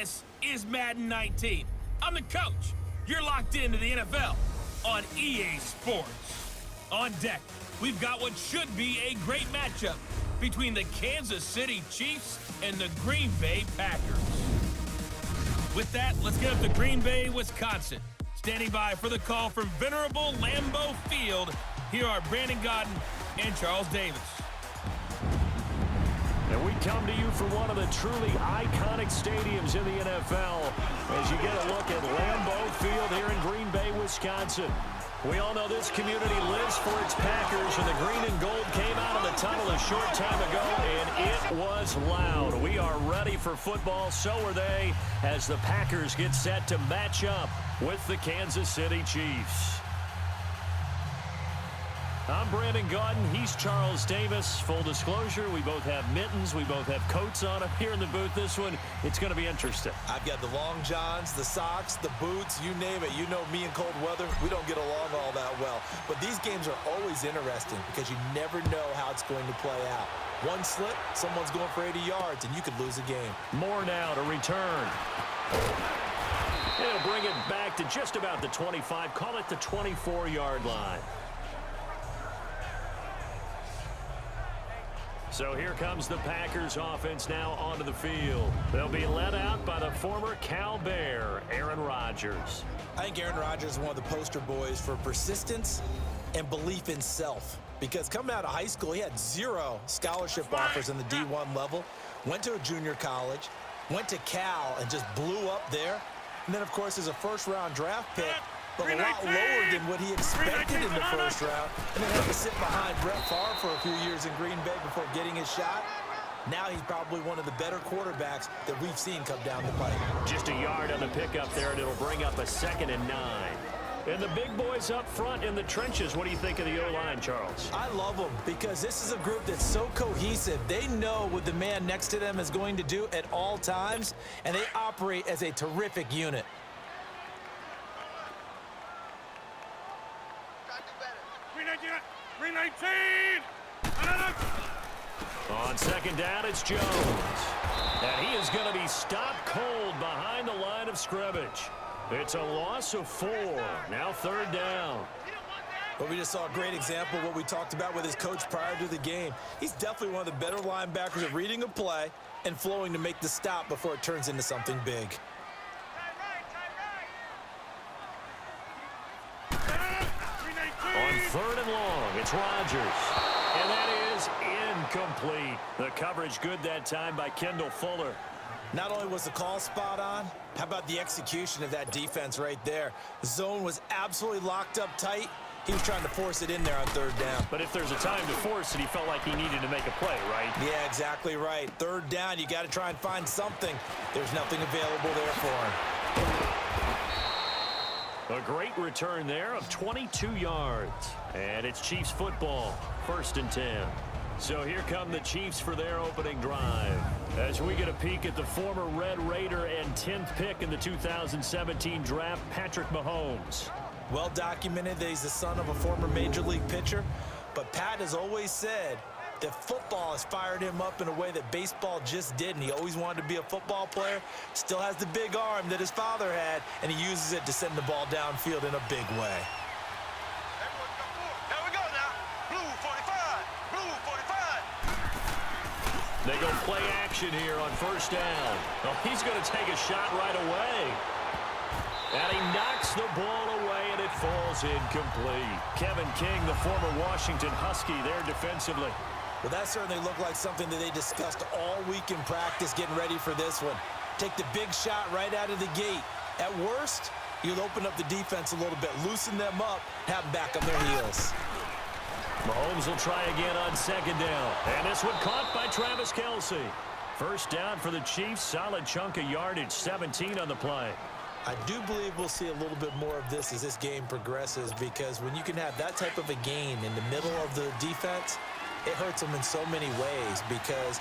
This is Madden 19. I'm the coach. You're locked into the NFL on EA Sports. On deck, we've got what should be a great matchup between the Kansas City Chiefs and the Green Bay Packers. With that, let's get up to Green Bay, Wisconsin. Standing by for the call from venerable Lambeau Field, here are Brandon Gaudin and Charles Davis. And we come to you from one of the truly iconic stadiums in the NFL as you get a look at Lambeau Field here in Green Bay, Wisconsin. We all know this community lives for its Packers, and the green and gold came out of the tunnel a short time ago, and it was loud. We are ready for football, so are they, as the Packers get set to match up with the Kansas City Chiefs. I'm Brandon Gaudin. He's Charles Davis. Full disclosure, we both have mittens. We both have coats on up here in the booth. This one, it's going to be interesting. I've got the long johns, the socks, the boots, you name it. You know me in cold weather, we don't get along all that well. But these games are always interesting because you never know how it's going to play out. One slip, someone's going for 80 yards, and you could lose a game. More now to return. He'll bring it back to just about the 25. Call it the 24-yard line. So here comes the Packers offense now onto the field. They'll be led out by the former Cal Bear, Aaron Rodgers. I think Aaron Rodgers is one of the poster boys for persistence and belief in self. Because coming out of high school, he had 0 scholarship offers in the D1 level. Went to a junior college, went to Cal, and just blew up there. And then, of course, as a first-round draft pick, but a lot lower than what he expected in the first round, and then had to sit behind Brett Favre for a few years in Green Bay before getting his shot. Now he's probably one of the better quarterbacks that we've seen come down the pipe. Just a yard on the pickup there, and it'll bring up a 2nd and 9. And the big boys up front in the trenches. What do you think of the O-line, Charles? I love them because this is a group that's so cohesive. They know what the man next to them is going to do at all times, and they operate as a terrific unit. Green 19! On 2nd down, it's Jones. And he is going to be stopped cold behind the line of scrimmage. It's a loss of 4. Now 3rd down. But we just saw a great example of what we talked about with his coach prior to the game. He's definitely one of the better linebackers at reading a play and flowing to make the stop before it turns into something big. On 3rd and long, it's Rodgers. And that is incomplete. The coverage good that time by Kendall Fuller. Not only was the call spot on, how about the execution of that defense right there? The zone was absolutely locked up tight. He was trying to force it in there on 3rd down. But if there's a time to force it, he felt like he needed to make a play, right? Yeah, exactly right. 3rd down, you got to try and find something. There's nothing available there for him. A great return there of 22 yards. And it's Chiefs football, 1st and 10. So here come the Chiefs for their opening drive. As we get a peek at the former Red Raider and 10th pick in the 2017 draft, Patrick Mahomes. Well documented that he's the son of a former Major League pitcher. But Pat has always said that football has fired him up in a way that baseball just didn't. He always wanted to be a football player. Still has the big arm that his father had, and he uses it to send the ball downfield in a big way. Here we go now. Blue 45. Blue 45. They go play action here on 1st down. Oh, he's going to take a shot right away. And he knocks the ball away, and it falls incomplete. Kevin King, the former Washington Husky, there defensively. Well, that certainly looked like something that they discussed all week in practice getting ready for this one. Take the big shot right out of the gate. At worst, you'll open up the defense a little bit, loosen them up, have them back on their heels. Mahomes will try again on 2nd down. And this one caught by Travis Kelce. 1st down for the Chiefs, solid chunk of yardage, 17 on the play. I do believe we'll see a little bit more of this as this game progresses, because when you can have that type of a gain in the middle of the defense, it hurts them in so many ways, because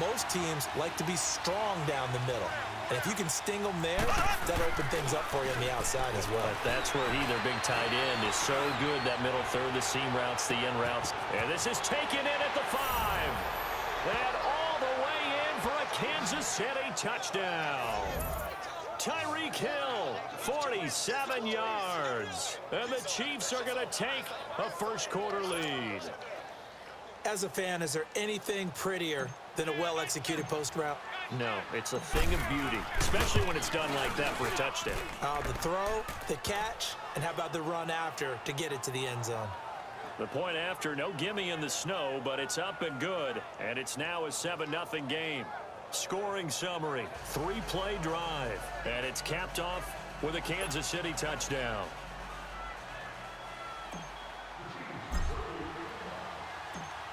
most teams like to be strong down the middle. And if you can sting them there, that'll open things up for you on the outside as well. But that's where their big tight end, is so good, that middle third, the seam routes, the in routes. And this is taken in at the 5. And all the way in for a Kansas City touchdown. Tyreek Hill, 47 yards. And the Chiefs are going to take a first-quarter lead. As a fan, is there anything prettier than a well-executed post route? No, it's a thing of beauty, especially when it's done like that for a touchdown. The throw, the catch, and how about the run after to get it to the end zone? The point after, no gimme in the snow, but it's up and good, and it's now a 7-0 game. Scoring summary, 3-play drive, and it's capped off with a Kansas City touchdown.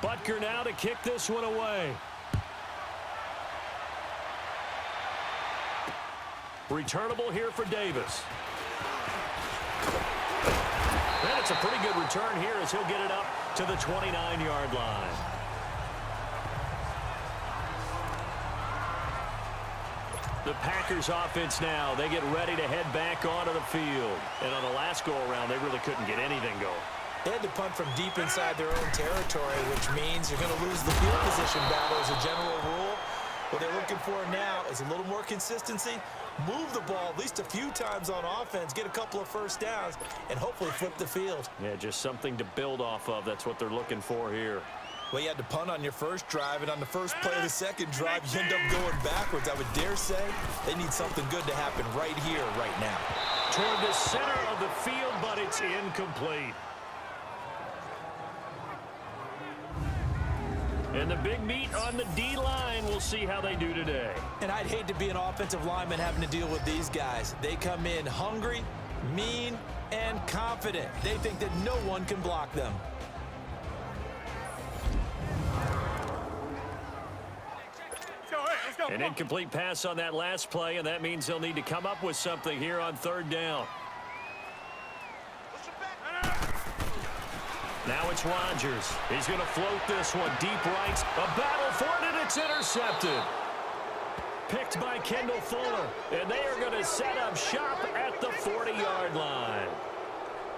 Butker now to kick this one away. Returnable here for Davis. And it's a pretty good return here as he'll get it up to the 29-yard line. The Packers offense now, they get ready to head back onto the field. And on the last go-around, they really couldn't get anything going. They had to punt from deep inside their own territory, which means you're going to lose the field position battle as a general rule. What they're looking for now is a little more consistency, move the ball at least a few times on offense, get a couple of first downs, and hopefully flip the field. Yeah, just something to build off of. That's what they're looking for here. Well, you had to punt on your first drive, and on the first play of the second drive, you end up going backwards. I would dare say they need something good to happen right here, right now. Toward the center of the field, but it's incomplete. And the big meat on the D-line, we'll see how they do today. And I'd hate to be an offensive lineman having to deal with these guys. They come in hungry, mean, and confident. They think that no one can block them. An incomplete pass on that last play, and that means they'll need to come up with something here on third down. Now it's Rodgers. He's going to float this one deep right. A battle for it, and it's intercepted. Picked by Kendall Fuller, and they are going to set up shop at the 40-yard line.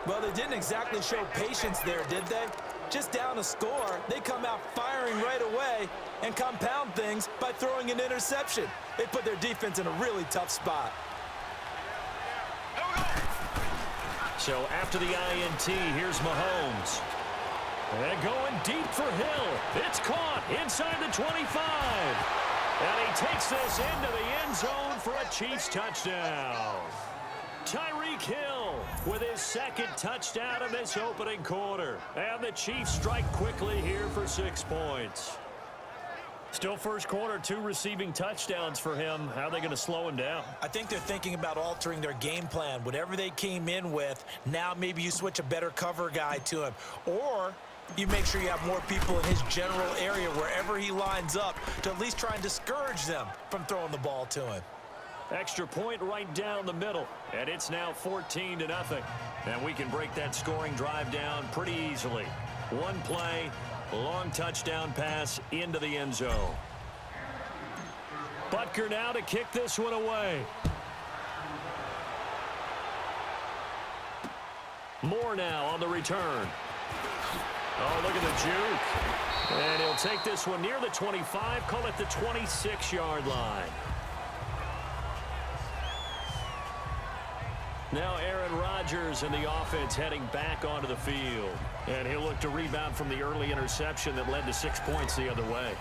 Well, they didn't exactly show patience there, did they? Just down a score, they come out firing right away and compound things by throwing an interception. They put their defense in a really tough spot. So after the INT, here's Mahomes. And going deep for Hill. It's caught inside the 25. And he takes this into the end zone for a Chiefs touchdown. Tyreek Hill with his second touchdown in this opening quarter. And the Chiefs strike quickly here for 6 points. Still first quarter, 2 receiving touchdowns for him. How are they going to slow him down? I think they're thinking about altering their game plan. Whatever they came in with, now maybe you switch a better cover guy to him. Or you make sure you have more people in his general area wherever he lines up to at least try and discourage them from throwing the ball to him. Extra point right down the middle, and it's now 14-0. And we can break that scoring drive down pretty easily. One play, long touchdown pass into the end zone. Butker now to kick this one away. Moore now on the return. Oh, look at the juke. And he'll take this one near the 25, call it the 26-yard line. Now Aaron Rodgers and the offense heading back onto the field. And he'll look to rebound from the early interception that led to 6 points the other way.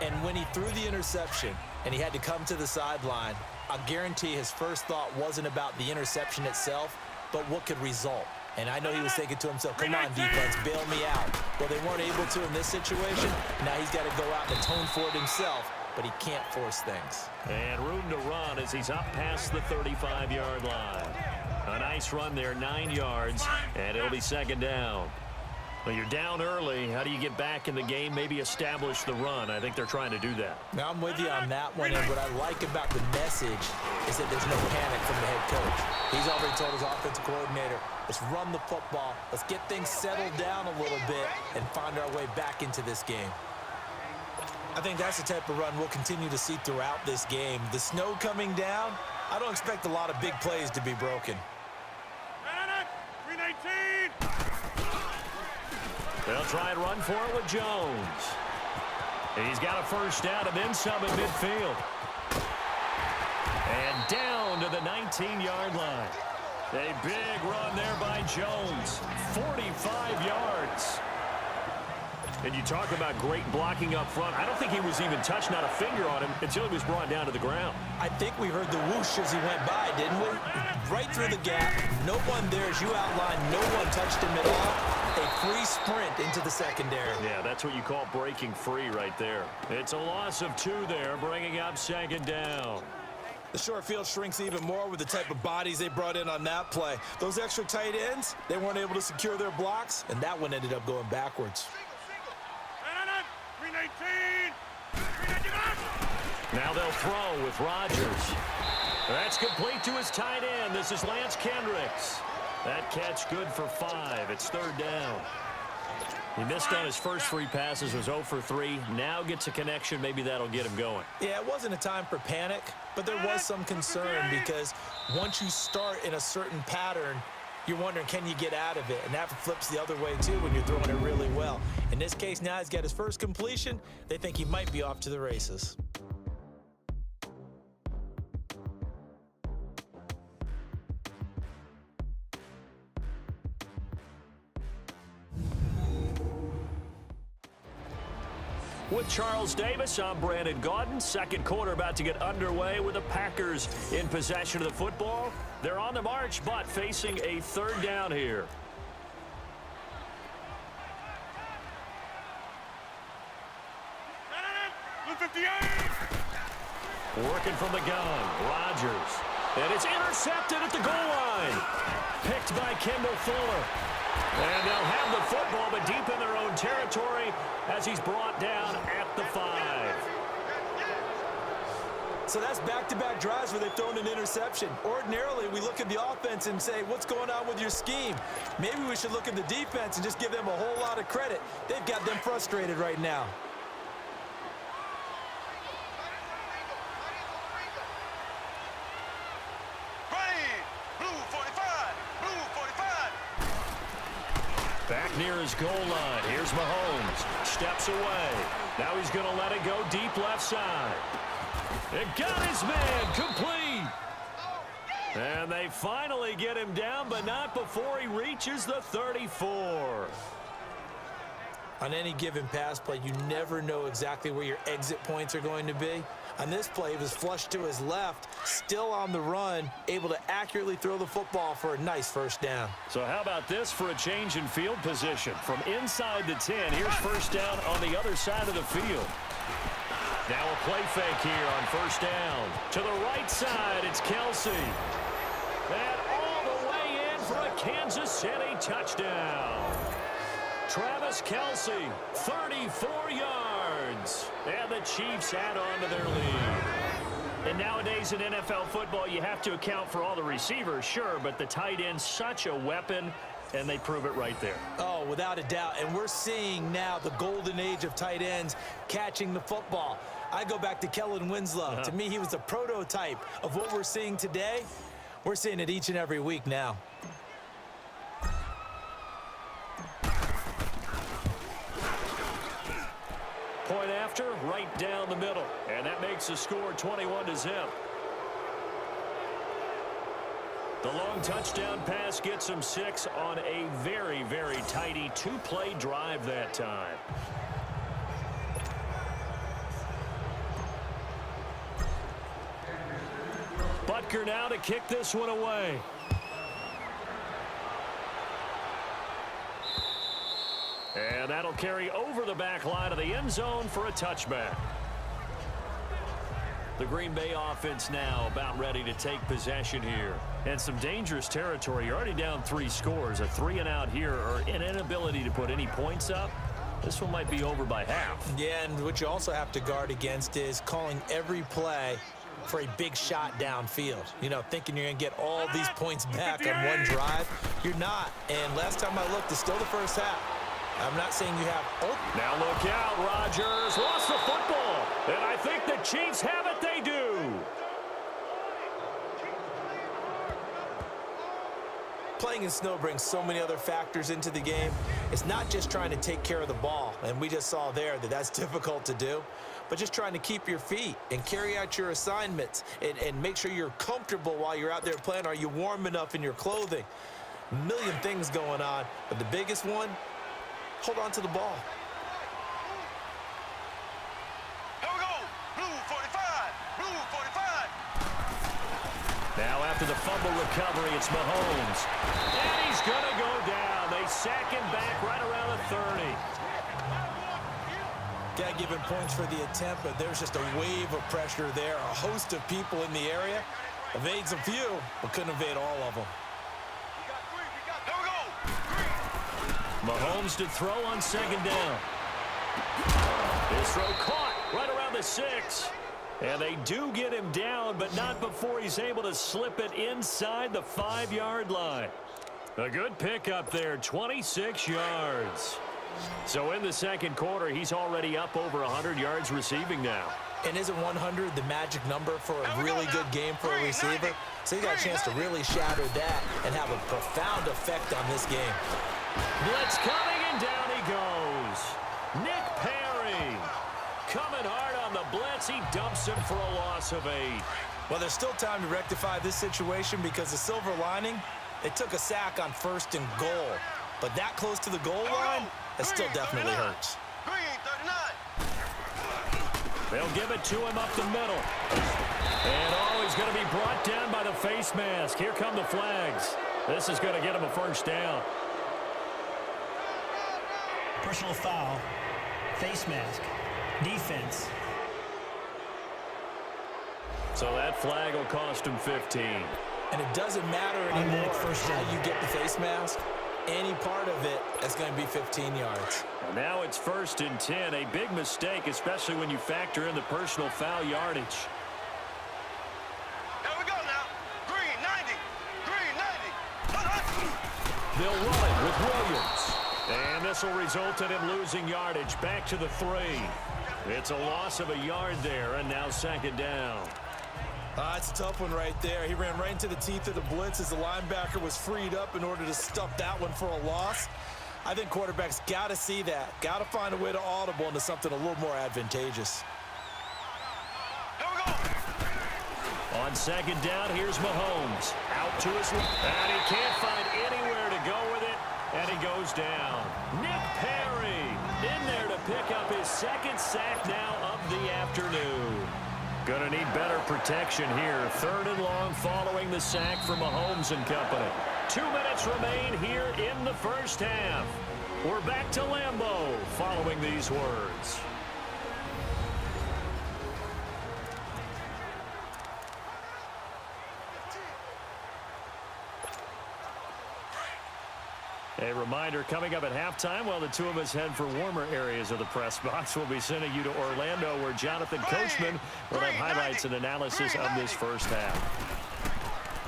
And when he threw the interception and he had to come to the sideline, I guarantee his first thought wasn't about the interception itself, but what could result. And I know he was thinking to himself, come on, defense, bail me out. Well, they weren't able to in this situation. Now he's got to go out and atone for it himself, but he can't force things. And room to run as he's up past the 35-yard line. A nice run there, 9 yards, and it'll be second down. Well, you're down early. How do you get back in the game, maybe establish the run? I think they're trying to do that. Now, I'm with you on that one, and what I like about the message is that there's no panic from the head coach. He's already told his offensive coordinator, let's run the football, let's get things settled down a little bit, and find our way back into this game. I think that's the type of run we'll continue to see throughout this game. The snow coming down, I don't expect a lot of big plays to be broken. They'll try and run for it with Jones. He's got a first down and then some in midfield. And down own to the 19-yard line. A big run there by Jones. 45 yards. And you talk about great blocking up front. I don't think he was even touched, not a finger on him, until he was brought down to the ground. I think we heard the whoosh as he went by, didn't we? Right through the gap. No one there, as you outlined. No one touched him at all. A free sprint into the secondary. Yeah, that's what you call breaking free right there. It's a loss of 2 there, bringing up second down. The short field shrinks even more with the type of bodies they brought in on that play. Those extra tight ends, they weren't able to secure their blocks, and that one ended up going backwards. Now they'll throw with Rodgers. That's complete to his tight end. This is Lance Kendricks. That catch good for 5. It's third down. He missed on his first 3 passes, was 0 for 3. Now gets a connection. Maybe that'll get him going. Yeah, it wasn't a time for panic, but there was some concern because once you start in a certain pattern, you're wondering, can you get out of it? And that flips the other way, too, when you're throwing it really well. In this case, now he's got his first completion. They think he might be off to the races. With Charles Davis, I'm Brandon Gaudin. Second quarter about to get underway with the Packers in possession of the football. They're on the march, but facing a third down here. Working from the gun, Rodgers. And it's intercepted at the goal line. Picked by Kendall Fuller. And they'll have the football, but deep in their own territory as he's brought down at the 5. So that's back-to-back drives where they've thrown an interception. Ordinarily, we look at the offense and say, what's going on with your scheme? Maybe we should look at the defense and just give them a whole lot of credit. They've got them frustrated right now. Back near his goal line. Here's Mahomes. Steps away. Now he's going to let it go deep left side. It got his man complete. And they finally get him down, but not before he reaches the 34. On any given pass play, you never know exactly where your exit points are going to be. On this play, he was flushed to his left, still on the run, able to accurately throw the football for a nice first down. So how about this for a change in field position? From inside the 10, here's first down on the other side of the field. Now a play fake here on first down. To the right side, it's Kelsey. And all the way in for a Kansas City touchdown. Travis Kelsey, 34 yards. And the Chiefs add on to their lead. And nowadays in NFL football, you have to account for all the receivers, sure, but the tight end's such a weapon, and they prove it right there. Oh, without a doubt. And we're seeing now the golden age of tight ends catching the football. I go back to Kellen Winslow. To me, he was a prototype of what we're seeing today. We're seeing it each and every week now. Point after, right down the middle. And that makes the score 21-0. The long touchdown pass gets him 6 on a very, very tidy 2-play drive that time. Butker now to kick this one away. And that'll carry over the back line of the end zone for a touchback. The Green Bay offense now about ready to take possession here. And some dangerous territory. You're already down 3 scores. A 3-and-out here or an inability to put any points up. This one might be over by half. Yeah, and what you also have to guard against is calling every play for a big shot downfield. You know, thinking you're going to get all these points back on one drive. You're not. And last time I looked, it's still the first half. I'm not saying you have... Oh. Now look out, Rodgers lost the football. And I think the Chiefs have it. They do. Playing in snow brings so many other factors into the game. It's not just trying to take care of the ball. And we just saw there that that's difficult to do. but just trying to keep your feet and carry out your assignments and make sure you're comfortable while you're out there playing. Are you warm enough in your clothing? A million things going on, but the biggest one, hold on to the ball. Here we go. Blue 45. Blue 45. Now after the fumble recovery, it's Mahomes. And he's going to go down. They sack him back right around the 30. Got to give him points for the attempt, but there's just a wave of pressure there. A host of people in the area. Evades a few, but couldn't evade all of them. Here we go. Mahomes to throw on second down. His throw caught right around the 6. And they do get him down, but not before he's able to slip it inside the 5-yard line. A good pickup there, 26 yards. So in the second quarter, he's already up over 100 yards receiving now. And isn't 100 the magic number for a really good game for a receiver? So he got a chance to really shatter that and have a profound effect on this game. Blitz coming, and down he goes. Nick Perry coming hard on the blitz. He dumps him for a loss of 8. Well, there's still time to rectify this situation because the silver lining, they took a sack on 1st and goal. But that close to the goal line, that still definitely hurts. Green 39. They'll give it to him up the middle. And he's going to be brought down by the face mask. Here come the flags. This is going to get him a first down. Personal foul, face mask, defense. So that flag will cost him 15. And it doesn't matter anymore how you get the face mask. Any part of it is going to be 15 yards. And now it's 1st and 10. A big mistake, especially when you factor in the personal foul yardage. Here we go now. Green 90. Green 90. They'll run it with Williams. And this will result in him losing yardage back to the 3. It's a loss of a yard there, and now second down. It's a tough one right there. He ran right into the teeth of the blitz as the linebacker was freed up in order to stuff that one for a loss. I think quarterbacks got to see that. Got to find a way to audible into something a little more advantageous. Here we go. On second down, here's Mahomes. Out to his left. And he can't find anywhere to go with it. And he goes down. Nick Perry in there to pick up his 2nd sack now of the afternoon. Gonna need better protection here. 3rd and long following the sack for Mahomes and company. 2 minutes remain here in the first half. We're back to Lambeau following these words. A reminder, coming up at halftime, while the two of us head for warmer areas of the press box, we'll be sending you to Orlando, where Jonathan Coachman will have highlights and analysis of this first half.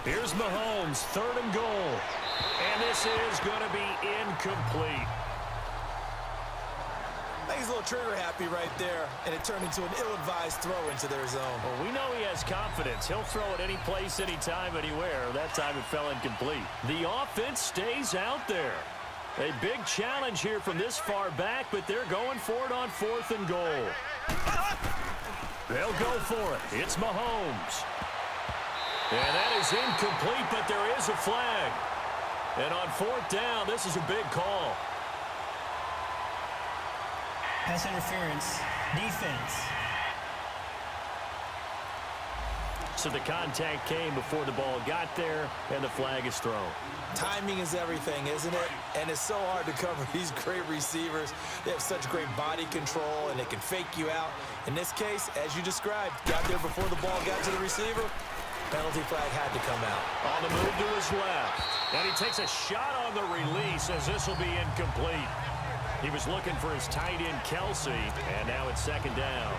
Here's Mahomes, 3rd and goal. And this is going to be incomplete. I think he's a little trigger happy right there, and it turned into an ill-advised throw into their zone. Well, we know he has confidence. He'll throw it any place, anytime, anywhere. That time it fell incomplete. The offense stays out there. A big challenge here from this far back, but they're going for it on 4th and goal. They'll go for it. It's Mahomes. And that is incomplete, but there is a flag. And on 4th down, this is a big call. Pass interference, defense. So the contact came before the ball got there, and the flag is thrown. Timing is everything, isn't it? And it's so hard to cover these great receivers. They have such great body control, and they can fake you out. In this case, as you described, got there before the ball got to the receiver. Penalty flag had to come out. On the move to his left. And he takes a shot on the release, as this will be incomplete. He was looking for his tight end, Kelsey, and now it's 2nd down.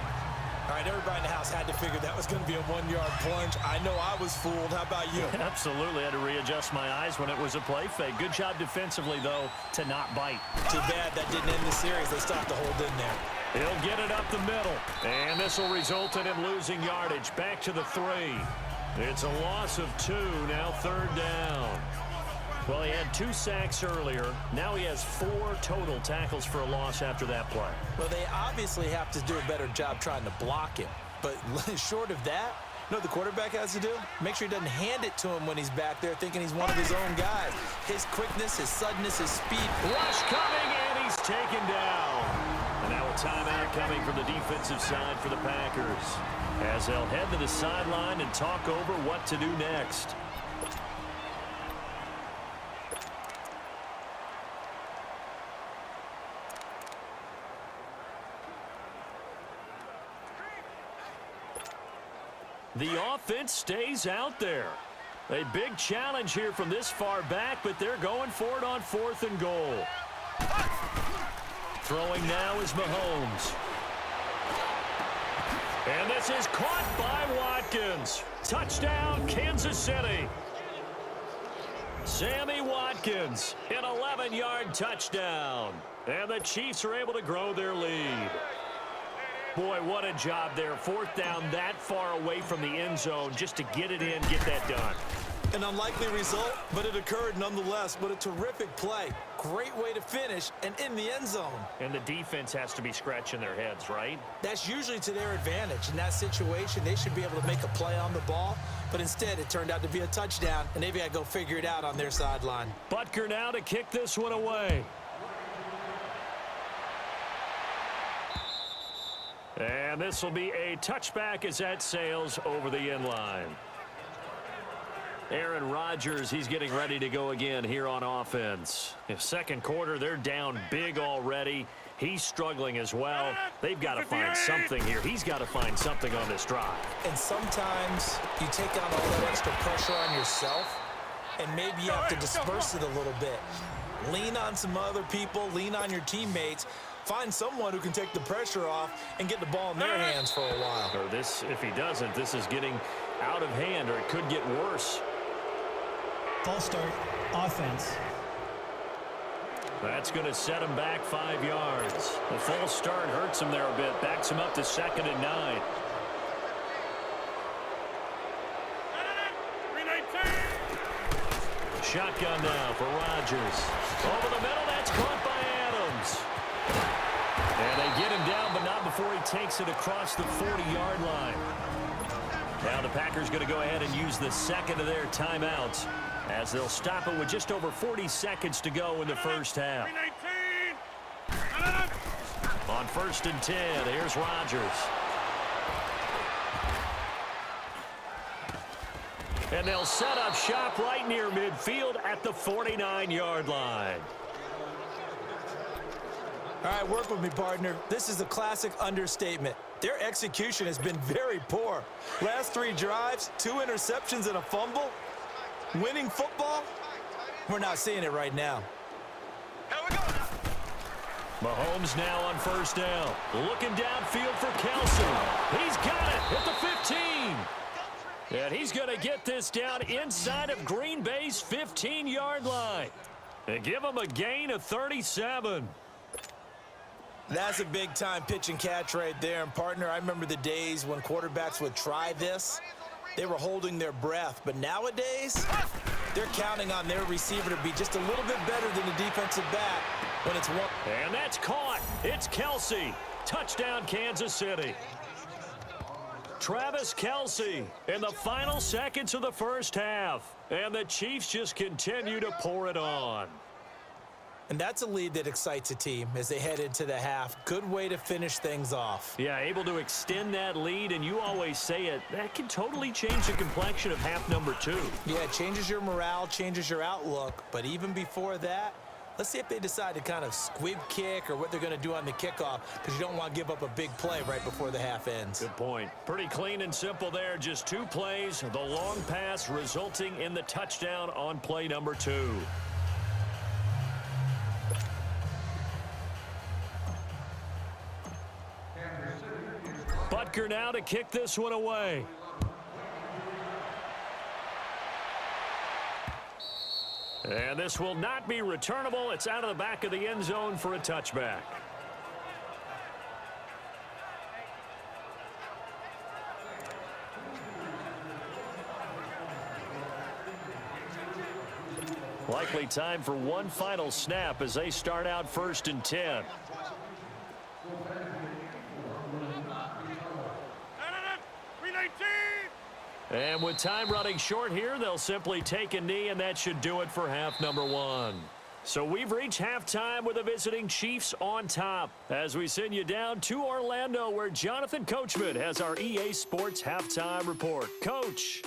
All right, everybody in the house had to figure that was going to be a 1-yard plunge. I know I was fooled. How about you? Absolutely. I had to readjust my eyes when it was a play fake. Good job defensively, though, to not bite. Too bad that didn't end the series. They stopped to hold in there. He'll get it up the middle. And this will result in him losing yardage. Back to the 3. It's a loss of 2, now 3rd down. Well, he had 2 sacks earlier. Now he has 4 total tackles for a loss after that play. Well, they obviously have to do a better job trying to block him. But short of that, you know what the quarterback has to do? Make sure he doesn't hand it to him when he's back there thinking he's one of his own guys. His quickness, his suddenness, his speed. Rush coming, and he's taken down. And now a timeout coming from the defensive side for the Packers, as they'll head to the sideline and talk over what to do next. The offense stays out there. A big challenge here from this far back, but they're going for it on 4th and goal. Throwing now is Mahomes. And this is caught by Watkins. Touchdown, Kansas City. Sammy Watkins, an 11-yard touchdown. And the Chiefs are able to grow their lead. Boy, what a job there. 4th down that far away from the end zone just to get it in, get that done. An unlikely result, but it occurred nonetheless. But a terrific play. Great way to finish and in the end zone. And the defense has to be scratching their heads, right? That's usually to their advantage. In that situation, they should be able to make a play on the ball. But instead, it turned out to be a touchdown, and they've got to go figure it out on their sideline. Butker now to kick this one away. And this will be a touchback as that sails over the end line. Aaron Rodgers, he's getting ready to go again here on offense. In second quarter, they're down big already. He's struggling as well. They've got to find something here. He's got to find something on this drive. And sometimes you take on all that extra pressure on yourself, and maybe you have to disperse it a little bit. Lean on some other people. Lean on your teammates. Find someone who can take the pressure off and get the ball in their hands for a while. Or this, if he doesn't, this is getting out of hand, or it could get worse. False start, offense. That's going to set him back 5 yards. The false start hurts him there a bit. Backs him up to 2nd and 9. Shotgun now for Rodgers. Over the middle, that's caught by Adams. And they get him down, but not before he takes it across the 40-yard line. Now the Packers going to go ahead and use the second of their timeouts, as they'll stop it with just over 40 seconds to go in the first half. On 1st and 10, here's Rodgers. And they'll set up shop right near midfield at the 49-yard line. All right, work with me, partner. This is a classic understatement. Their execution has been very poor. Last 3 drives, 2 interceptions and a fumble. Winning football? We're not seeing it right now. Here we go. Mahomes now on 1st down. Looking downfield for Kelsey. He's got it at the 15. And he's going to get this down inside of Green Bay's 15-yard line. And give him a gain of 37. That's a big-time pitch and catch right there. And, partner, I remember the days when quarterbacks would try this. They were holding their breath. But nowadays, they're counting on their receiver to be just a little bit better than the defensive back when it's one. And that's caught. It's Kelsey. Touchdown, Kansas City. Travis Kelsey in the final seconds of the first half. And the Chiefs just continue to pour it on. And that's a lead that excites a team as they head into the half. Good way to finish things off. Yeah, able to extend that lead, and you always say it, that can totally change the complexion of half number 2. Yeah, it changes your morale, changes your outlook. But even before that, let's see if they decide to kind of squib kick or what they're going to do on the kickoff, because you don't want to give up a big play right before the half ends. Good point. Pretty clean and simple there. Just 2 plays. The long pass resulting in the touchdown on play number 2. Butker now to kick this one away. And this will not be returnable. It's out of the back of the end zone for a touchback. Likely time for one final snap as they start out 1st and 10. And with time running short here, they'll simply take a knee, and that should do it for half number 1. So we've reached halftime with the visiting Chiefs on top as we send you down to Orlando, where Jonathan Coachman has our EA Sports halftime report. Coach.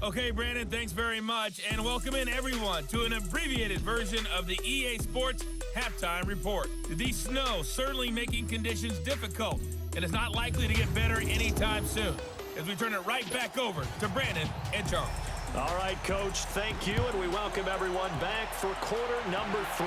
Okay, Brandon, thanks very much, and welcome in everyone to an abbreviated version of the EA Sports Halftime Report. The snow certainly making conditions difficult, and it's not likely to get better anytime soon, as we turn it right back over to Brandon and Charles. All right, Coach, thank you, and we welcome everyone back for quarter number 3.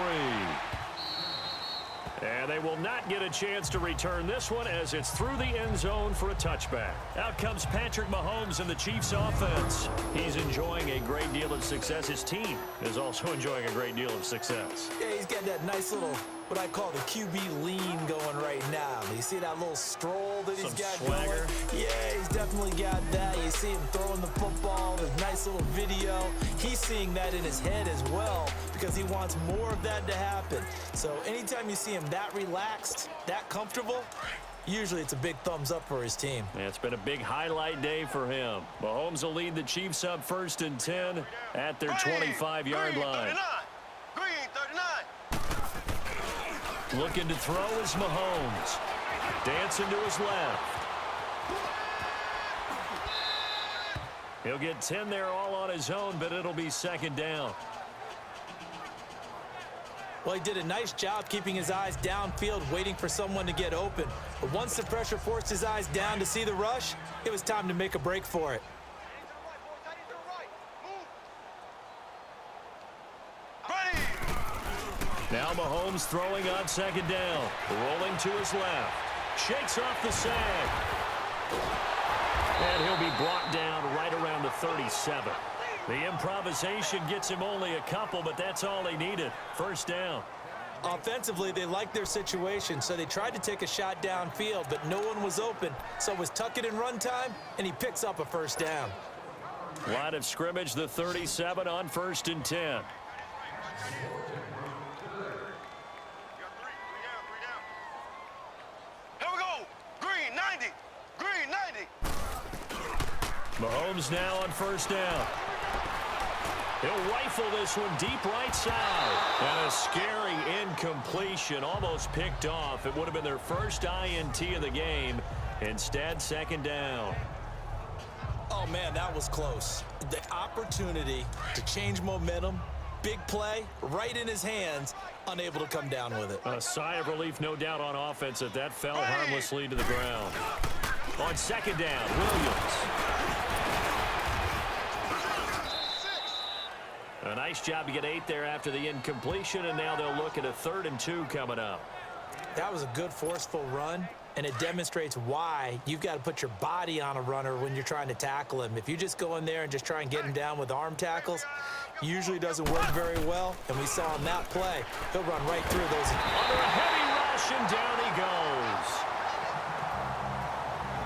And they will not get a chance to return this one as it's through the end zone for a touchback. Out comes Patrick Mahomes in the Chiefs offense. He's enjoying a great deal of success. His team is also enjoying a great deal of success. Yeah, he's got that nice little, what I call the QB lean going right now. You see that little stroll that he's got swagger going? Yeah, he's definitely got that. You see him throwing the football, the nice little video. He's seeing that in his head as well because he wants more of that to happen. So anytime you see him that relaxed, that comfortable, usually it's a big thumbs up for his team. Yeah, it's been a big highlight day for him. Mahomes will lead the Chiefs up 1st and 10 at their 25-yard line. 39. Green 39. Looking to throw is Mahomes. Dancing to his left. He'll get 10 there all on his own, but it'll be 2nd down. Well, he did a nice job keeping his eyes downfield, waiting for someone to get open. But once the pressure forced his eyes down to see the rush, it was time to make a break for it. Now Mahomes throwing on 2nd down. Rolling to his left. Shakes off the sag. And he'll be brought down right around the 37. The improvisation gets him only a couple, but that's all he needed. 1st down. Offensively, they liked their situation, so they tried to take a shot downfield, but no one was open. So it was tuck it in run time, and he picks up a 1st down. Line of scrimmage, the 37 on 1st and 10. Here we go. Green 90. Green 90. Mahomes now on 1st down. He'll rifle this one deep right side. And a scary incompletion, almost picked off. It would have been their first INT of the game. Instead, 2nd down. Oh, man, that was close. The opportunity to change momentum, big play, right in his hands, unable to come down with it. A sigh of relief, no doubt, on offense that that fell harmlessly to the ground. On 2nd down, Williams. A nice job to get 8 there after the incompletion, and now they'll look at a 3rd and 2 coming up. That was a good, forceful run, and it demonstrates why you've got to put your body on a runner when you're trying to tackle him. If you just go in there and just try and get him down with arm tackles, usually doesn't work very well, and we saw on that play, he'll run right through those. Under a heavy rush, and down he goes.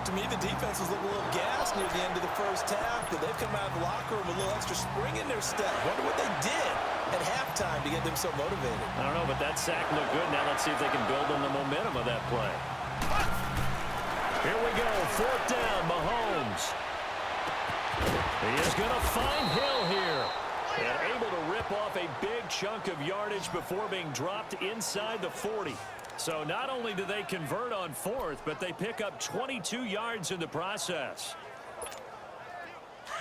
To me, the defense was looking a little gassed near the end of the 1st half, but they've come out of the locker room with a little extra spring in their step. Wonder what they did at halftime to get them so motivated. I don't know, but that sack looked good. Now let's see if they can build on the momentum of that play. Here we go, 4th down, Mahomes. He is going to find Hill here. And able to rip off a big chunk of yardage before being dropped inside the 40. So not only do they convert on 4th, but they pick up 22 yards in the process.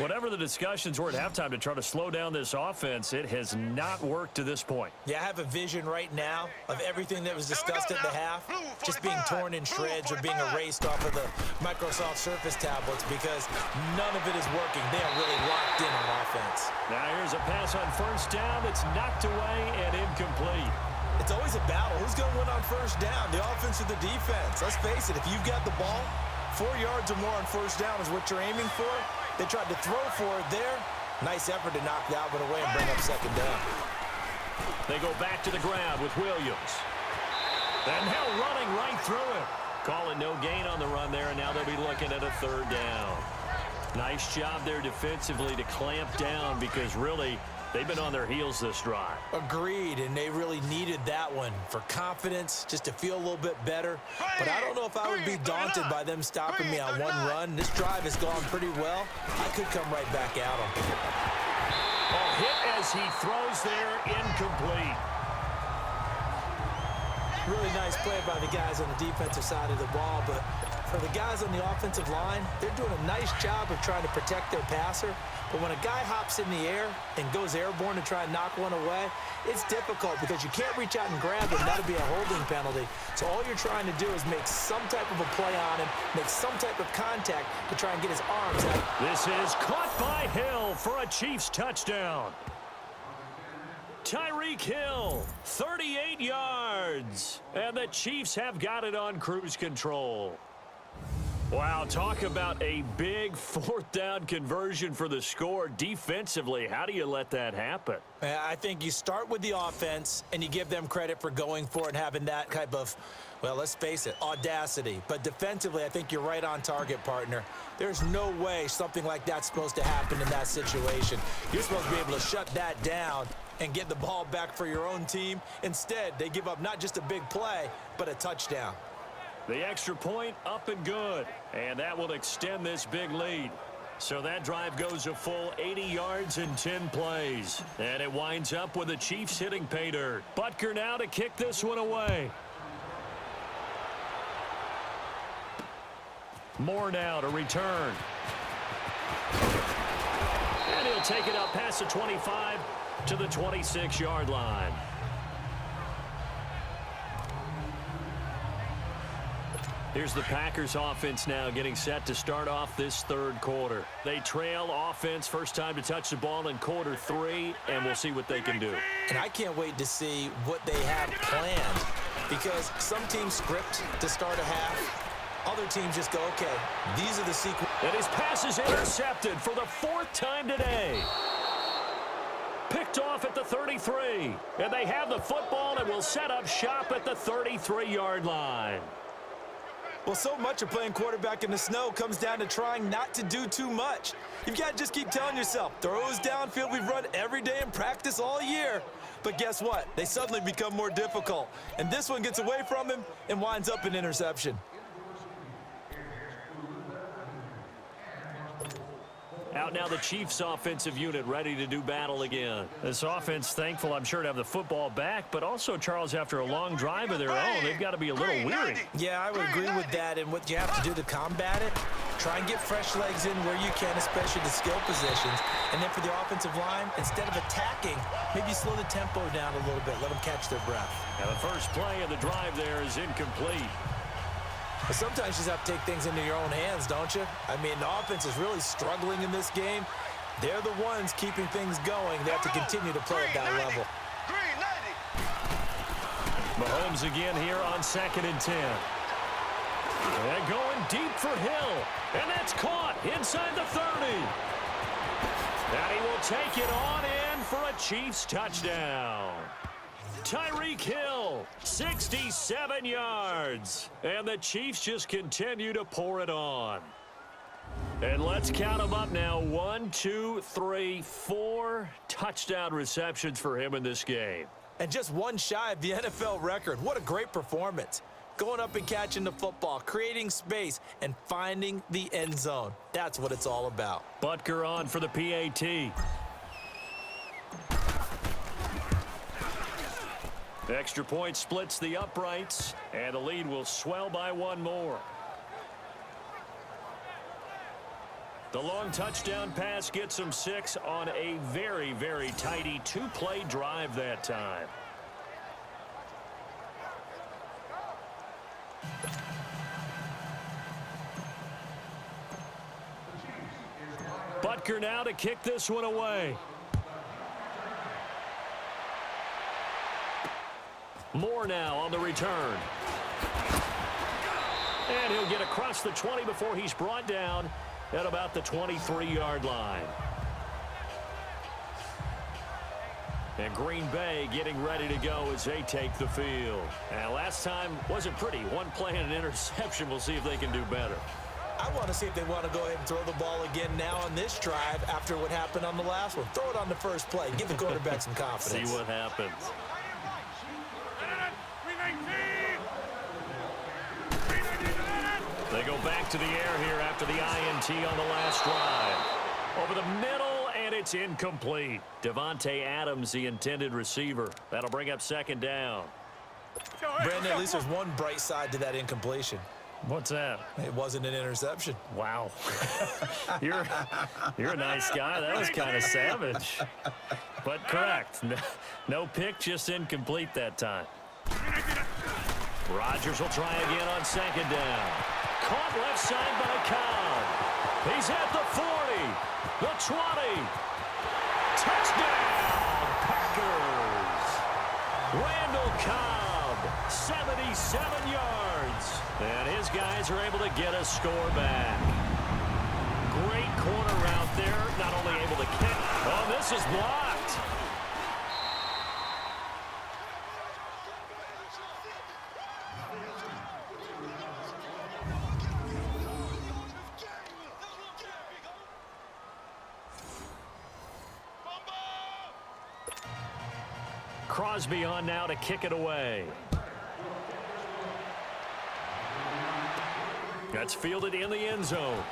Whatever the discussions were at halftime to try to slow down this offense, it has not worked to this point. Yeah, I have a vision right now of everything that was discussed at the half just being torn in shreds or being erased off of the Microsoft Surface tablets because none of it is working. They are really locked in on offense. Now here's a pass on 1st down. It's knocked away and incomplete. It's always a battle. Who's going to win on 1st down, the offense or the defense? Let's face it, if you've got the ball, 4 yards or more on 1st down is what you're aiming for. They tried to throw for it there. Nice effort to knock that one away and bring up 2nd down. They go back to the ground with Williams. And Hill running right through it. Call it no gain on the run there, and now they'll be looking at a third down. Nice job there defensively to clamp down because really they've been on their heels this drive. Agreed, and they really needed that one for confidence, just to feel a little bit better. But I don't know if I would be daunted by them stopping me on one run. This drive has gone pretty well. I could come right back at them. Oh, hit as he throws there, incomplete. Really nice play by the guys on the defensive side of the ball, but for the guys on the offensive line, they're doing a nice job of trying to protect their passer. But when a guy hops in the air and goes airborne to try and knock one away, it's difficult because you can't reach out and grab him. That'll be a holding penalty. So all you're trying to do is make some type of a play on him, make some type of contact to try and get his arms out. This is caught by Hill for a Chiefs touchdown. Tyreek Hill, 38 yards. And the Chiefs have got it on cruise control. Wow, talk about a big fourth down conversion for the score. Defensively, how do you let that happen? I think you start with the offense and you give them credit for going for it and having that type of, well, let's face it, audacity. But defensively, I think you're right on target, partner. There's no way something like that's supposed to happen in that situation. You're supposed to be able to shut that down and get the ball back for your own team. Instead, they give up not just a big play, but a touchdown. The extra point up and good, and that will extend this big lead. So that drive goes a full 80 yards in 10 plays, and it winds up with the Chiefs hitting pay dirt. Butker now to kick this one away. Moore now to return. And he'll take it up past the 25 to the 26-yard line. Here's the Packers offense now getting set to start off this third quarter. They trail offense first time to touch the ball in quarter 3, and we'll see what they can do. And I can't wait to see what they have planned because some teams script to start a half. Other teams just go, okay, these are the sequences. And his pass is intercepted for the 4th time today. Picked off at the 33. And they have the football and will set up shop at the 33-yard line. Well, so much of playing quarterback in the snow comes down to trying not to do too much. You've got to just keep telling yourself, throws downfield we've run every day in practice all year. But guess what? They suddenly become more difficult. And this one gets away from him and winds up an interception. Out now the Chiefs offensive unit ready to do battle again. This offense thankful, I'm sure, to have the football back, but also, Charles, after a long drive of their own, they've got to be a little weary. Yeah, I would agree with that, and what you have to do to combat it, try and get fresh legs in where you can, especially the skill positions. And then for the offensive line, instead of attacking, maybe slow the tempo down a little bit, let them catch their breath. Now the first play of the drive there is incomplete. But sometimes you just have to take things into your own hands, don't you? I mean, the offense is really struggling in this game. They're the ones keeping things going. They have to continue to play at that level. Mahomes again here on 2nd and 10. And going deep for Hill. And that's caught inside the 30. And he will take it on in for a Chiefs touchdown. Tyreek Hill, 67 yards. And the Chiefs just continue to pour it on. And let's count them up now. 1, 2, 3, 4 touchdown receptions for him in this game. And just one shy of the NFL record. What a great performance. Going up and catching the football, creating space, and finding the end zone. That's what it's all about. Butker on for the PAT. Extra point splits the uprights, and the lead will swell by 1 more. The long touchdown pass gets him 6 on a very, very tidy 2-play drive that time. Butker now to kick this one away. Moore now on the return. And he'll get across the 20 before he's brought down at about the 23-yard line. And Green Bay getting ready to go as they take the field. And last time wasn't pretty. One play and an interception. We'll see if they can do better. I want to see if they want to go ahead and throw the ball again now on this drive after what happened on the last one. Throw it on the first play. Give the quarterback some confidence. See what happens. They go back to the air here after the INT on the last drive. Over the middle, and it's incomplete. Devontae Adams, the intended receiver. That'll bring up second down. Brandon, at least there's one bright side to that incompletion. What's that? It wasn't an interception. Wow. You're a nice guy. That was kind of savage. But correct. No pick, just incomplete that time. Rodgers will try again on second down. Caught left side by Cobb. He's at the 40, the 20. Touchdown, Packers. Randall Cobb, 77 yards. And his guys are able to get a score back. Great corner route there. Not only able to kick. Oh, this is blocked. Crosby on now to kick it away. That's fielded in the end zone.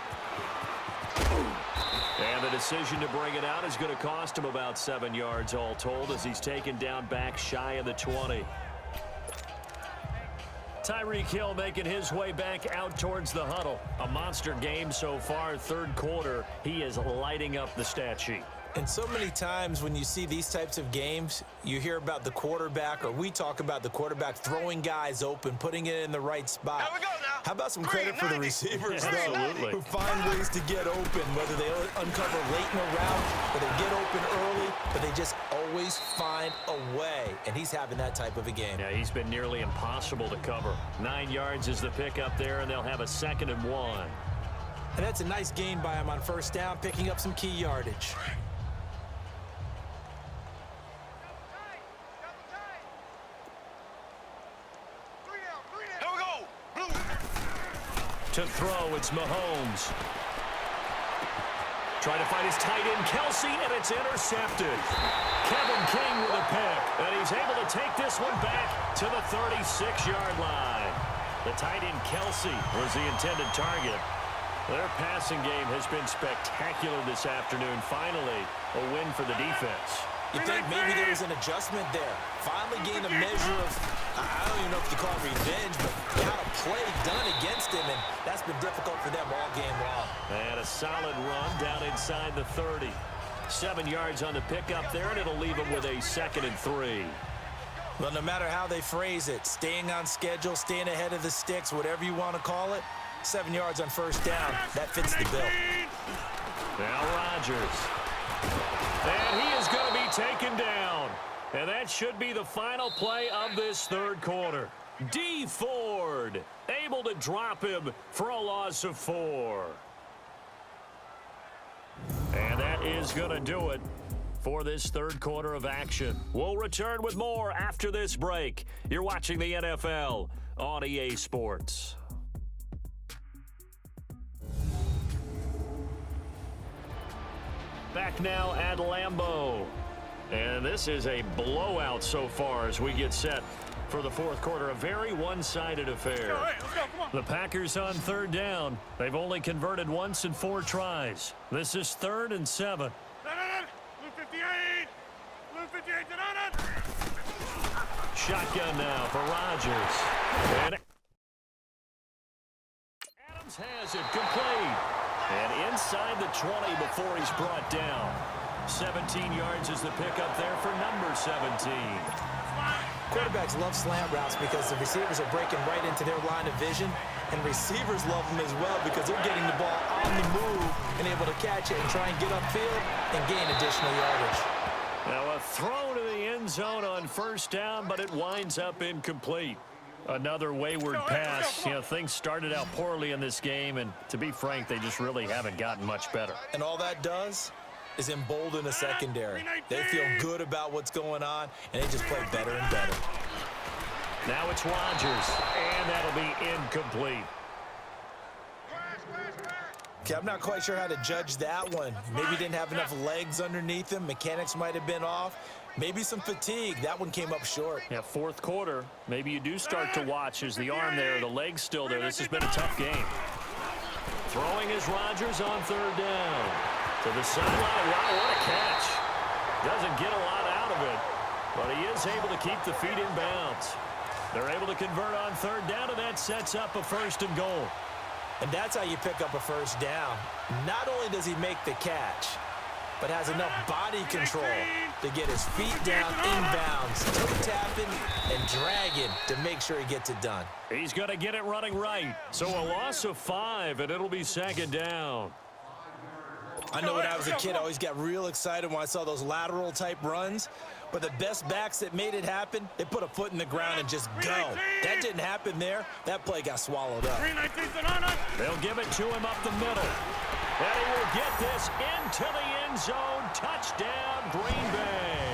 And the decision to bring it out is going to cost him about 7 yards all told as he's taken down back shy of the 20. Tyreek Hill making his way back out towards the huddle. A monster game so far, third quarter. He is lighting up the stat sheet. And so many times when you see these types of games, you hear about the quarterback, or we talk about the quarterback throwing guys open, putting it in the right spot. Here we go now. How about some credit for the receivers, though, Absolutely. who find ways to get open, whether they uncover late in a route or they get open early, but they just always find a way. And he's having that type of a game. Yeah, he's been nearly impossible to cover. 9 yards is the pickup there, and they'll have a 2nd and 1. And that's a nice gain by him on first down, picking up some key yardage. To throw, it's Mahomes. Trying to find his tight end, Kelsey, and it's intercepted. Kevin King with a pick, and he's able to take this one back to the 36-yard line. The tight end, Kelsey, was the intended target. Their passing game has been spectacular this afternoon. Finally, a win for the defense. You think maybe there was an adjustment there. Finally gained a measure of, I don't even know if you call it revenge, but got a play done against him, and that's been difficult for them all game long. And a solid run down inside the 30. 7 yards on the pickup there, and it'll leave him with a 2nd and 3. Well, no matter how they phrase it, staying on schedule, staying ahead of the sticks, whatever you want to call it, 7 yards on first down, that fits the bill. Now Rodgers. And he is going to be taken down. And that should be the final play of this third quarter. D. Ford able to drop him for a loss of 4. And that is going to do it for this third quarter of action. We'll return with more after this break. You're watching the NFL on EA Sports. Back now at Lambeau. And this is a blowout so far as we get set for the fourth quarter. A very one-sided affair. Let's go, come on. The Packers on third down. They've only converted once in 4 tries. This is 3rd and 7. Blue 58. Blue 58 to Shotgun now for Rodgers. And Adams has it complete. And inside the 20 before he's brought down. 17 yards is the pickup there for number 17. Quarterbacks love slant routes because the receivers are breaking right into their line of vision, and receivers love them as well because they're getting the ball on the move and able to catch it and try and get upfield and gain additional yardage. Now a throw to the end zone on first down, but it winds up incomplete. Another wayward pass. You know, things started out poorly in this game, and to be frank, they just really haven't gotten much better. And all that does, is embolden the secondary. They feel good about what's going on, and they just play better and better. Now it's Rodgers, and that'll be incomplete. Okay, I'm not quite sure how to judge that one. Maybe he didn't have enough legs underneath him. Mechanics might have been off. Maybe some fatigue. That one came up short. Yeah, fourth quarter. Maybe you do start to watch. There's the arm there, the leg's still there. This has been a tough game. Throwing is Rodgers on third down. To the sideline. Wow, what a catch. Doesn't get a lot out of it, but he is able to keep the feet in bounds. They're able to convert on third down, and that sets up a 1st and goal. And that's how you pick up a first down. Not only does he make the catch, but has enough body control to get his feet down inbounds, toe-tapping and dragging to make sure he gets it done. He's going to get it running right. So a loss of 5, and it'll be 2nd down. I know when I was a kid, I always got real excited when I saw those lateral-type runs. But the best backs that made it happen, they put a foot in the ground and just go. That didn't happen there. That play got swallowed up. They'll give it to him up the middle. And he will get this into the end zone. Touchdown, Green Bay.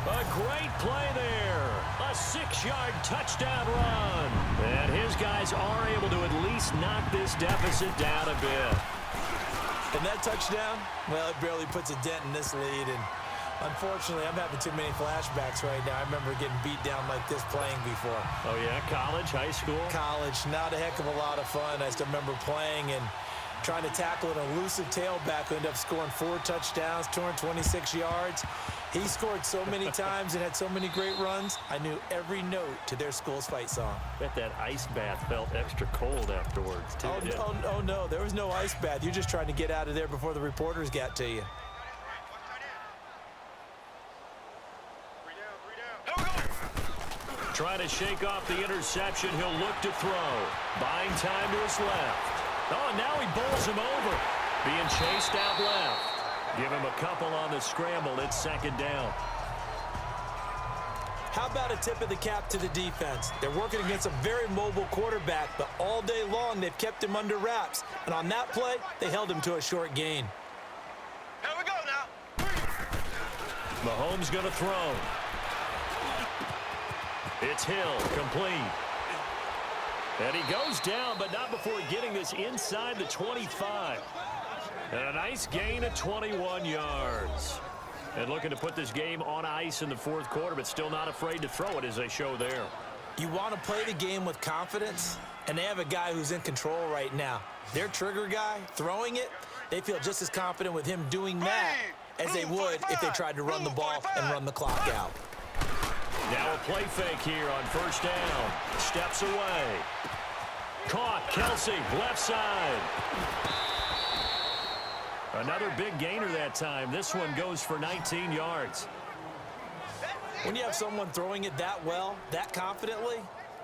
A great play there. A 6-yard touchdown run. And his guys are able to at least knock this deficit down a bit. And that touchdown, well, it barely puts a dent in this lead. And unfortunately, I'm having too many flashbacks right now. I remember getting beat down like this playing before. Oh, yeah? College, high school? College, not a heck of a lot of fun. I still remember playing and trying to tackle an elusive tailback who ended up scoring 4 touchdowns, 226 yards. He scored so many times and had so many great runs, I knew every note to their school's fight song. Bet that ice bath felt extra cold afterwards, too. Oh, no, there was no ice bath. You're just trying to get out of there before the reporters got to you. Trying to shake off the interception. He'll look to throw. Buying time to his left. Oh, now he bowls him over. Being chased out left. Give him a couple on the scramble. It's 2nd down. How about a tip of the cap to the defense? They're working against a very mobile quarterback, but all day long they've kept him under wraps. And on that play, they held him to a short gain. Here we go now. Mahomes going to throw. It's Hill, complete. And he goes down, but not before getting this inside the 25. And a nice gain of 21 yards. And looking to put this game on ice in the 4th quarter, but still not afraid to throw it as they show there. You want to play the game with confidence, and they have a guy who's in control right now. Their trigger guy, throwing it, they feel just as confident with him doing that as they would if they tried to run the ball and run the clock out. Now a play fake here on 1st down. Steps away. Caught, Kelsey, left side. Another big gainer that time. This one goes for 19 yards. When you have someone throwing it that well, that confidently,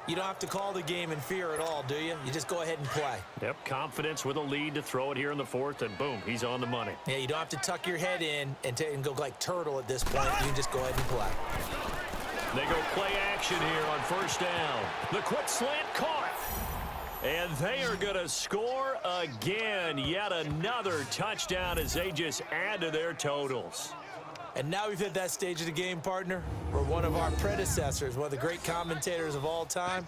you don't have to call the game in fear at all, do you? You just go ahead and play. Yep, confidence with a lead to throw it here in the 4th, and boom, he's on the money. Yeah, you don't have to tuck your head in and go like turtle at this point. You can just go ahead and play. They go play action here on 1st down. The quick slant caught. And they are going to score again. Yet another touchdown as they just add to their totals. And now we've hit that stage of the game, partner, where one of our predecessors, one of the great commentators of all time,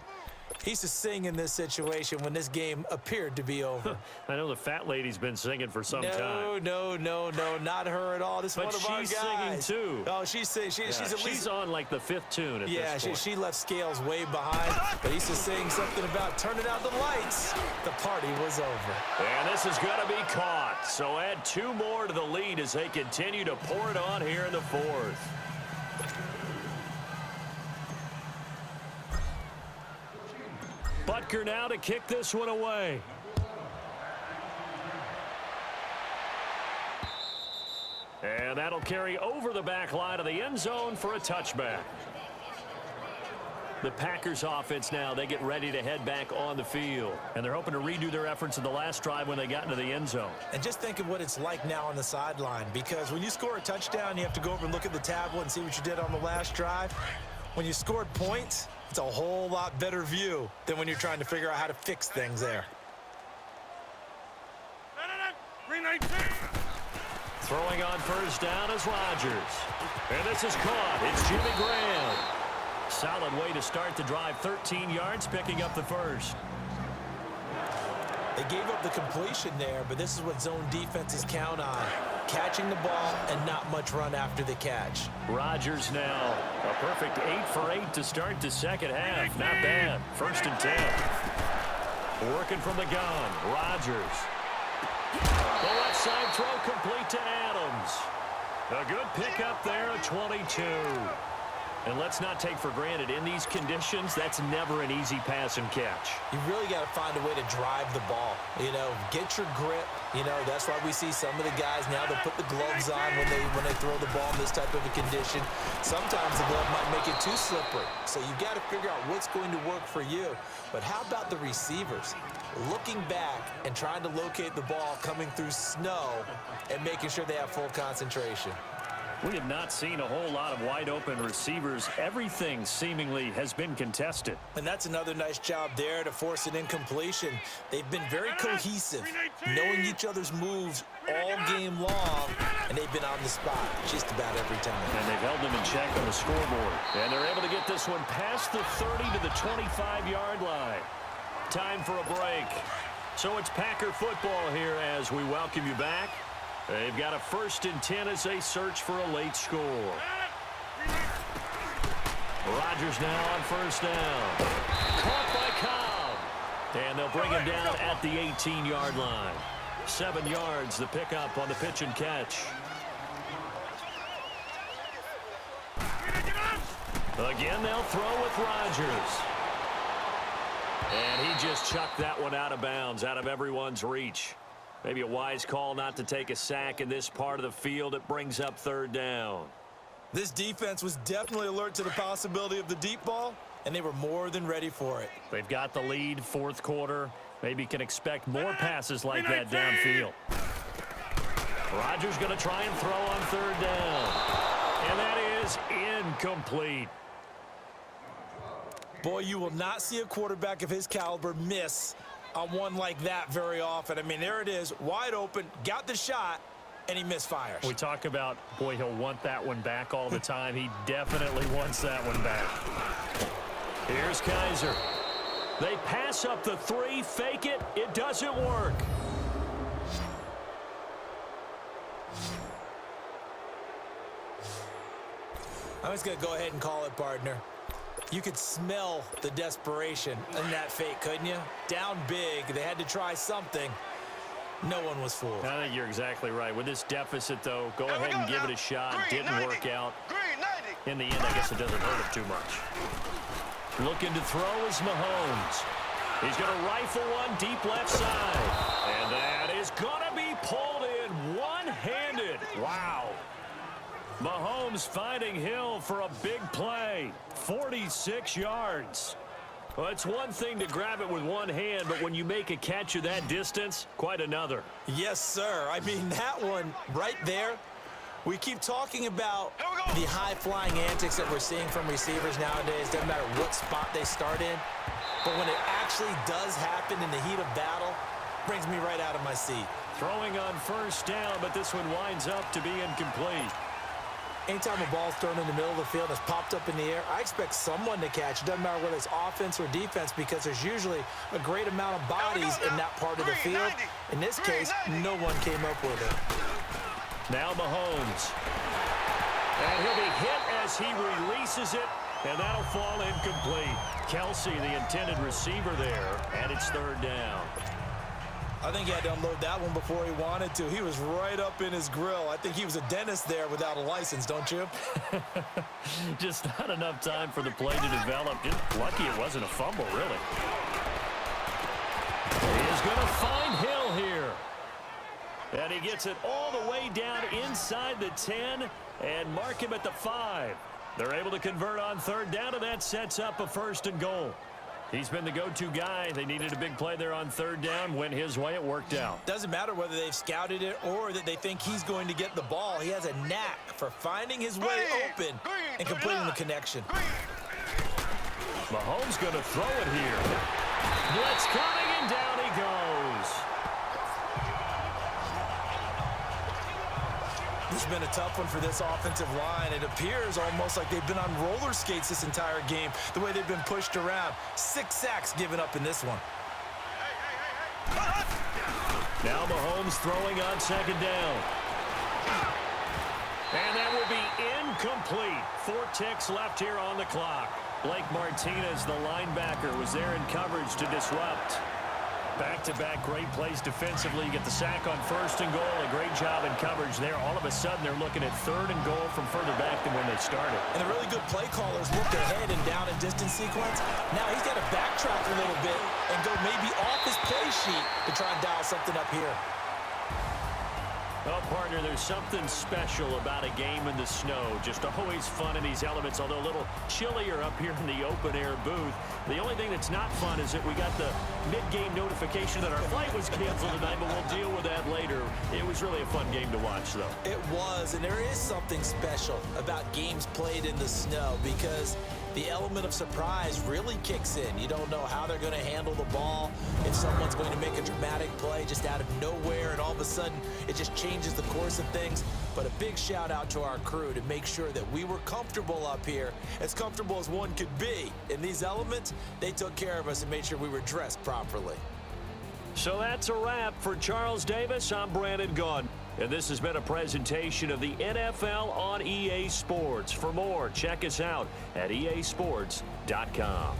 he used to sing in this situation when this game appeared to be over. I know the fat lady's been singing for some time. No, not her at all. This is one of our guys. But she's singing, too. Oh, she's singing. She's on, like, the 5th tune at this point. She left scales way behind. But he used to sing something about turning out the lights. The party was over. And this is going to be caught. So add 2 more to the lead as they continue to pour it on here in the 4th. Butker now to kick this one away. And that'll carry over the back line of the end zone for a touchback. The Packers offense now, they get ready to head back on the field. And they're hoping to redo their efforts in the last drive when they got into the end zone. And just think of what it's like now on the sideline, because when you score a touchdown, you have to go over and look at the tablet and see what you did on the last drive. When you scored points, it's a whole lot better view than when you're trying to figure out how to fix things there. Throwing on first down is Rodgers. And this is caught. It's Jimmy Graham. Solid way to start the drive. 13 yards, picking up the first. They gave up the completion there, but this is what zone defenses count on. Catching the ball and not much run after the catch. Rodgers now. A perfect 8 for 8 to start the second half. Not bad. 1st and 10. Working from the gun. Rodgers. The left side throw complete to Adams. A good pickup there at 22. And let's not take for granted, in these conditions, that's never an easy pass and catch. You really got to find a way to drive the ball. You know, get your grip. You know, that's why we see some of the guys now that put the gloves on when they throw the ball in this type of a condition. Sometimes the glove might make it too slippery. So you got to figure out what's going to work for you. But how about the receivers? Looking back and trying to locate the ball coming through snow and making sure they have full concentration. We have not seen a whole lot of wide-open receivers. Everything seemingly has been contested. And that's another nice job there to force an incompletion. They've been very cohesive, knowing each other's moves all game long, and they've been on the spot just about every time. And they've held them in check on the scoreboard. And they're able to get this one past the 30 to the 25-yard line. Time for a break. So it's Packer football here as we welcome you back. They've got a 1st and 10 as they search for a late score. Rodgers now on first down. Caught by Cobb. And they'll bring him down at the 18-yard line. 7 yards, the pickup on the pitch and catch. Again, they'll throw with Rodgers. And he just chucked that one out of bounds, out of everyone's reach. Maybe a wise call not to take a sack in this part of the field. It brings up 3rd down. This defense was definitely alert to the possibility of the deep ball, and they were more than ready for it. They've got the lead, 4th quarter. Maybe can expect more passes like that downfield. Rodgers going to try and throw on 3rd down. And that is incomplete. Boy, you will not see a quarterback of his caliber miss on one like that very often. I mean, there it is, wide open, got the shot, and he misfires. We talk about, boy, he'll want that one back all the time. He definitely wants that one back. Here's Kaiser. They pass up the 3, fake it. It doesn't work. I'm just going to go ahead and call it, partner. You could smell the desperation in that fake, couldn't you? Down big, they had to try something. No one was fooled. I think you're exactly right. With this deficit, though, go ahead and give it a shot. Didn't work out. In the end, I guess it doesn't hurt him too much. Looking to throw is Mahomes. He's going to rifle one deep left side. And that is going to be pulled in one-handed. Wow. Mahomes finding Hill for a big play. 46 yards. Well, it's one thing to grab it with one hand, but when you make a catch of that distance, quite another. Yes, sir. I mean, that one right there, we keep talking about the high-flying antics that we're seeing from receivers nowadays. Doesn't matter what spot they start in. But when it actually does happen in the heat of battle, brings me right out of my seat. Throwing on first down, but this one winds up to be incomplete. Anytime a ball's thrown in the middle of the field and it's popped up in the air, I expect someone to catch. It doesn't matter whether it's offense or defense, because there's usually a great amount of bodies in that part of the field. In this case, no one came up with it. Now Mahomes. And he'll be hit as he releases it, and that'll fall incomplete. Kelsey, the intended receiver there, and it's 3rd down. I think he had to unload that one before he wanted to. He was right up in his grill. I think he was a dentist there without a license, don't you? Just not enough time for the play to develop. Just lucky it wasn't a fumble, really. He is going to find Hill here. And he gets it all the way down inside the 10 and mark him at the 5. They're able to convert on 3rd down, and that sets up a 1st and goal. He's been the go-to guy. They needed a big play there on 3rd down. Went his way. It worked out. Doesn't matter whether they've scouted it or that they think he's going to get the ball. He has a knack for finding his way open and completing the connection. Mahomes going to throw it here. Blitz coming, and down he goes. It's been a tough one for this offensive line. It appears almost like they've been on roller skates this entire game, the way they've been pushed around. 6 sacks given up in this one. Now Mahomes throwing on second down. And that will be incomplete. 4 ticks left here on the clock. Blake Martinez, the linebacker, was there in coverage to disrupt. Back-to-back great plays defensively. You get the sack on 1st and goal. A great job in coverage there. All of a sudden, they're looking at 3rd and goal from further back than when they started. And the really good play callers looked ahead and down and distance sequence. Now he's got to backtrack a little bit and go maybe off his play sheet to try and dial something up here. Well, partner, there's something special about a game in the snow. Just always fun in these elements, although a little chillier up here in the open-air booth. The only thing that's not fun is that we got the mid-game notification that our flight was canceled tonight, but we'll deal with that later. It was really a fun game to watch, though. It was, and there is something special about games played in the snow because the element of surprise really kicks in. You don't know how they're going to handle the ball, if someone's going to make a dramatic play just out of nowhere, and all of a sudden it just changes the course of things. But a big shout out to our crew to make sure that we were comfortable up here, as comfortable as one could be. In these elements, they took care of us and made sure we were dressed properly. So that's a wrap for Charles Davis. I'm Brandon Gunn. And this has been a presentation of the NFL on EA Sports. For more, check us out at easports.com.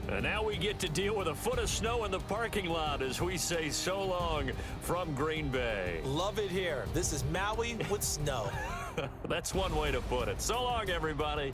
And now we get to deal with a foot of snow in the parking lot as we say so long from Green Bay. Love it here. This is Maui with snow. That's one way to put it. So long, everybody.